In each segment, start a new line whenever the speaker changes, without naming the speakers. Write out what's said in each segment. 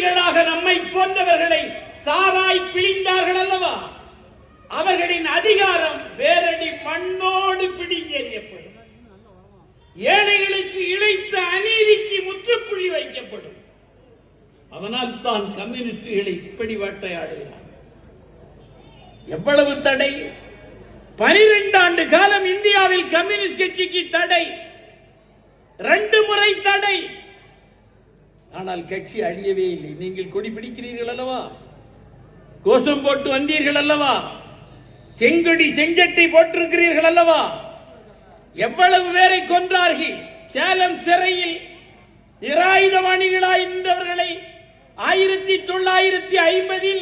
எதிரிகளாக நம்மை போன்றவர்களை சாராய் பிழிந்தார்கள் அல்லவா? அவர்களின் அதிகாரம் வேரடி மண்ணோடு பிடிங்கெறியப்படும். ஏழைகளுக்கு இழைத்த அநீதிக்கு முற்றுப்புள்ளி வைக்கப்படும். அதனால் தான் கம்யூனிஸ்டுகளை இப்படி வேட்டையாடுகிறார். எவ்வளவு தடை? 12 ஆண்டு காலம் இந்தியாவில் கம்யூனிஸ்ட் கட்சிக்கு தடை, 2 முறை தடை. ஆனால் கட்சி அழியவே இல்லை. நீங்கள் கொடி பிடிக்கிறீர்கள் அல்லவா? கோஷம் போட்டு வந்தீர்கள் அல்லவா? செங்கொடி செஞ்சட்டை போட்டிருக்கிறீர்கள் அல்லவா? எவ்வளவு பேரை கொன்றார்கள். சேலம் சிறையில் நிராயுதபாணிகளாய் இருந்தவர்களை 1950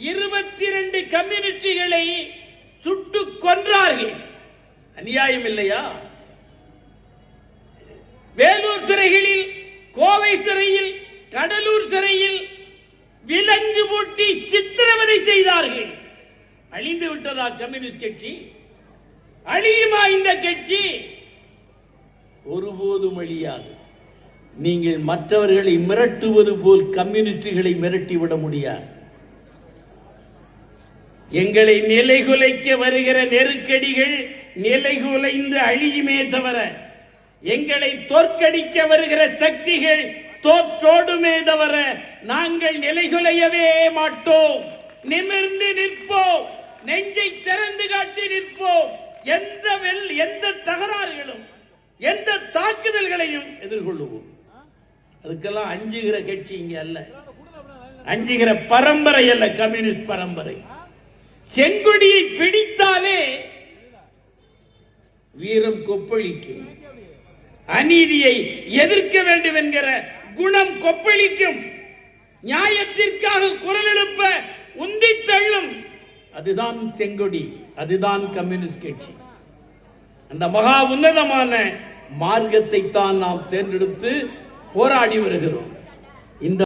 22 கம்யூனிஸ்டுகளை சுட்டு கொன்றார்கள். அநியாயம் இல்லையா? வேலூர் சிறைகளில், கோவை சிறையில், கடலூர் சிறையில் விலங்கு பூட்டி சித்திரவதை செய்தார்கள். அழிந்து விட்டதா கம்யூனிஸ்ட் கட்சி? அழியுமா இந்த கட்சி? ஒருபோதும் அழியாது. நீங்கள் மற்றவர்களை மிரட்டுவது போல் கம்யூனிஸ்டுகளை மிரட்டிவிட முடியாது. எங்களை நிலைகுலைக்க வருகிற நெருக்கடிகள் நிலைகுலைந்து அழியுமே தவிர, எங்களை தோற்கடிக்க வருகிற சக்திகள் தோற்றோடுமே தவிர நாங்கள் நிலைகுலையவே மாட்டோம். நிமிர்ந்து நிற்போம், நெஞ்சை திறந்து காட்டி நிற்போம். எந்த தகராறுகளும், எந்த தாக்குதல்களையும் எதிர்கொள்ளுவோம். அதுக்கெல்லாம் அஞ்சுகிற கட்சி இங்க அல்ல, அஞ்சுகிற பரம்பரை அல்ல கம்யூனிஸ்ட் பரம்பரை. செங்கொடியை பிடித்தாலே வீரம் கொப்பளிக்கும், அநீதியை எதிர்க்க வேண்டும் என்கிற குணம் கொப்பளிக்கும், நியாயத்திற்காக குரல் எழுப்ப உந்தி தள்ளும். அதுதான் செங்கொடி, அதுதான் கம்யூனிஸ்ட் கட்சி. அந்த மகா உன்னதமான மார்க்கத்தை தான் நாம் தேர்ந்தெடுத்து போராடி வருகிறோம். இந்த